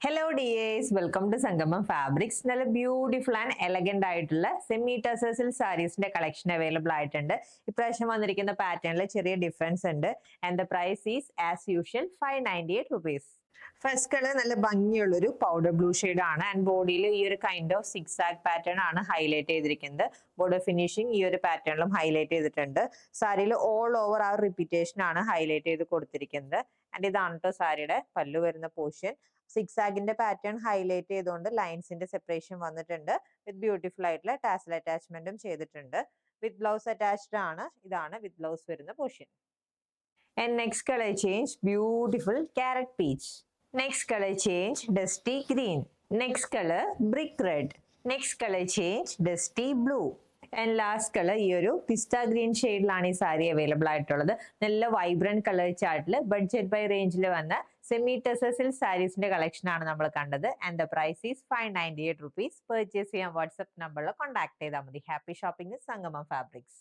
Hello dears, welcome to Sangamam fabrics. നല്ല beautiful and elegant ആയിട്ടുള്ള semi ടസേഴ്സിൽ സാരീസിന്റെ കളക്ഷൻ അവൈലബിൾ ആയിട്ടുണ്ട്. ഇപ്രാവശ്യം വന്നിരിക്കുന്ന പാറ്റേണിൽ ചെറിയ ഡിഫറൻസ് ഉണ്ട്. And the price is as usual 598 rupees. First colour നല്ല ഭംഗിയുള്ളൊരു പൗഡർ ബ്ലൂ ഷെയ്ഡ് ആണ്. ആൻഡ് ബോഡിയിൽ ഈ ഒരു kind of zigzag pattern ആണ് ഹൈലൈറ്റ് ചെയ്തിരിക്കുന്നത്. ബോർഡർ ഫിനിഷിംഗ് ഈ ഒരു പാറ്റേണിലും ഹൈലൈറ്റ് ചെയ്തിട്ടുണ്ട്. സാരിയിൽ ഓൾ ഓവർ ആ റിപ്പീറ്റേഷൻ ആണ് ഹൈലൈറ്റ് ചെയ്ത് കൊടുത്തിരിക്കുന്നത്. ആൻഡ് ഇതാണ് കേട്ടോ സാരിയുടെ പല്ലു വരുന്ന പോർഷൻ. സിക്സ് ആഗിന്റെ പാറ്റേൺ ഹൈലൈറ്റ് ചെയ്തുകൊണ്ട് ലൈൻസിന്റെ സെപ്പറേഷൻ വന്നിട്ടുണ്ട്. വിത്ത് ബ്യൂട്ടിഫുൾ ആയിട്ടുള്ള ടാസൽ അറ്റാച്ച്മെന്റും ചെയ്തിട്ടുണ്ട്. വിത്ത് ബ്ലൗസ് അറ്റാച്ച്ഡ് ആണ്. ഇതാണ് വിത്ത് ബ്ലൗസ് വരുന്ന portion. And next color change, beautiful carrot peach. Next color change, dusty green. Next color, brick red. Next color change, dusty blue. And last color ഈ ഒരു പിസ്ത green ഷെയ്ഡിലാണ് ഈ sari available ആയിട്ടുള്ളത്. നല്ല vibrant colour ചാർട്ടിൽ budget by റേഞ്ചിൽ വന്ന semi ടെസസിൽ സാരീസിന്റെ കളക്ഷൻ ആണ് നമ്മൾ കണ്ടത്. And the price is 598 rupees. Purchase ചെയ്യാൻ വാട്സ്ആപ്പ് നമ്പറിൽ കോൺടാക്ട് ചെയ്താൽ മതി. Happy shopping Sangamam fabrics.